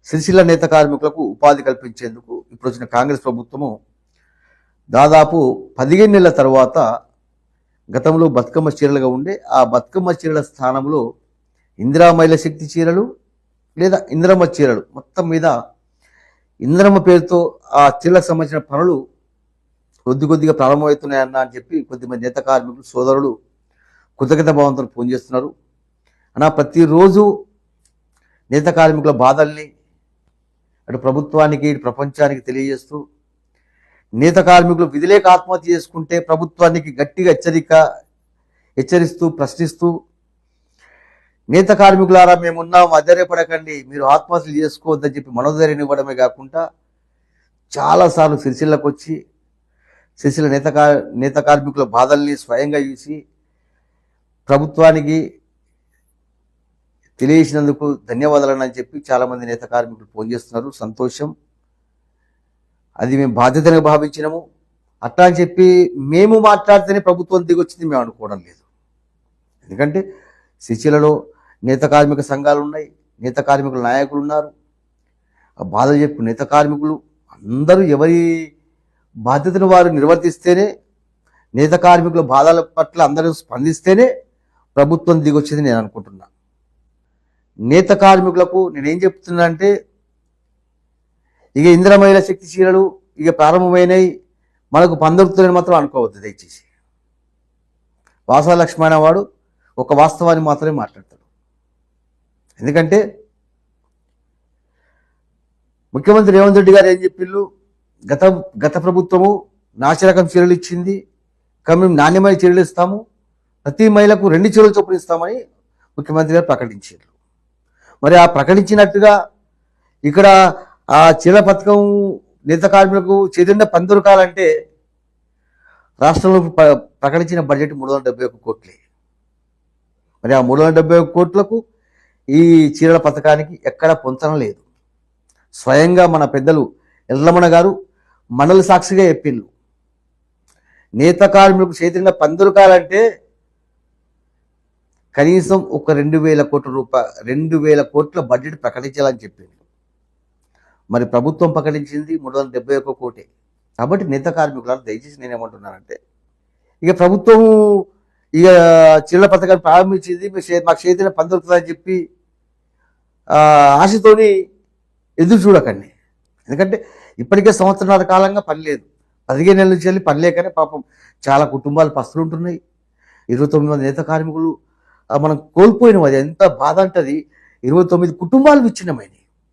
సిరిసిల్ల నేత కార్మికులకు ఉపాధి కల్పించేందుకు ఇప్పుడు వచ్చిన కాంగ్రెస్ ప్రభుత్వము దాదాపు 15 నెలల తర్వాత గతంలో బతుకమ్మ చీరలుగా ఉండే ఆ బతుకమ్మ చీరల స్థానంలో ఇందిరా మహిళా శక్తి చీరలు లేదా ఇందిరమ్మ చీరలు మొత్తం మీద ఇందిరమ్మ పేరుతో ఆ చీరలకు సంబంధించిన పనులు కొద్దిగా ప్రారంభమవుతున్నాయన్న అని చెప్పి కొద్దిమంది నేత కార్మికులు సోదరులు కృతజ్ఞత భావంతో ఫోన్ చేస్తున్నారు. అన్నా ప్రతిరోజు నేత కార్మికుల బాధల్ని అటు ప్రభుత్వానికి ఇటు ప్రపంచానికి తెలియజేస్తూ నేత కార్మికులు విధిలేక ఆత్మహత్య చేసుకుంటే ప్రభుత్వానికి గట్టిగా హెచ్చరిస్తూ ప్రశ్నిస్తూ నేత కార్మికులారా మేమున్నాం, అధైర్యపడకండి, మీరు ఆత్మహత్యలు చేసుకోవద్దని చెప్పి మనోధైర్యం ఇవ్వడమే కాకుండా చాలాసార్లు సిరిసిల్లకు వచ్చి సిరిసిల్ల నేత కార్మికుల బాధల్ని స్వయంగా చూసి ప్రభుత్వానికి తెలియజేసినందుకు ధన్యవాదాలని అని చెప్పి చాలామంది నేత కార్మికులు ఫోన్ చేస్తున్నారు. సంతోషం, అది మేము బాధ్యతగా భావించినాము. అట్లా అని చెప్పి మేము మాట్లాడితేనే ప్రభుత్వం దిగొచ్చింది మేము అనుకోవడం లేదు. ఎందుకంటే సిరిసిల్లలో నేత కార్మిక సంఘాలు ఉన్నాయి, నేత కార్మికుల నాయకులు ఉన్నారు. ఆ బాధలు చెప్పు నేత కార్మికులు అందరూ ఎవరి బాధ్యతను వారు నిర్వర్తిస్తేనే, నేత కార్మికుల బాధల పట్ల అందరూ స్పందిస్తేనే ప్రభుత్వం దిగొచ్చింది నేను అనుకుంటున్నా. నేత కార్మికులకు నేనేం చెప్తున్నా అంటే ఇక ఇందిరా మహిళా శక్తి చీరలు ఇక ప్రారంభమైనవి మనకు పందొరుకుతుందని మాత్రం అనుకోవద్దు దయచేసి. వాసా లక్ష్మణ వాడు ఒక వాస్తవాన్ని మాత్రమే మాట్లాడతాడు. ఎందుకంటే ముఖ్యమంత్రి రేవంత్ రెడ్డి గారు ఏం చెప్పిళ్ళు, గత ప్రభుత్వము నాసిరకం చీరలు ఇచ్చింది, కానీ మేము నాణ్యమైన చీరలు ఇస్తాము, ప్రతి మహిళకు 2 చీరలు చొప్పున ఇస్తామని ముఖ్యమంత్రి గారు ప్రకటించారు. మరి ఆ ప్రకటించినట్టుగా ఇక్కడ ఆ చీరల పథకం నేత కార్మికులకు చైతన్య పందొరకాలంటే రాష్ట్రంలో ప్రకటించిన బడ్జెట్ 371 కోట్లే. మరి ఆ 371 కోట్లకు ఈ చీరల పథకానికి ఎక్కడ పొంతన లేదు. స్వయంగా మన పెద్దలు ఎల్లమణ గారు మండల సాక్షిగా చెప్పిండ్రు, నేత కార్మికులకు చైతన్య పందొరకాలంటే కనీసం ఒక 2,000 కోట్ల బడ్జెట్ ప్రకటించాలని చెప్పింది. మరి ప్రభుత్వం ప్రకటించింది 371 కోటే. కాబట్టి నేత కార్మికులను దయచేసి నేనేమంటున్నానంటే ఇక ప్రభుత్వం ఇక చీరల పథకాన్ని ప్రారంభించింది, మాకు చైతన్య పందొరుకుతుందని చెప్పి ఆశతోని ఎదురు చూడకండి. ఎందుకంటే ఇప్పటికే సంవత్సరాల కాలంగా పని లేదు, 15 నెలల నుంచి వెళ్ళి పని లేకనే పాపం చాలా కుటుంబాలు పస్తులు ఉంటున్నాయి. 29 మంది నేత కార్మికులు మనం కోల్పోయినాం. అది ఎంత బాధ అంటది. 29 కుటుంబాలు విచ్ఛిన్నమైనవి.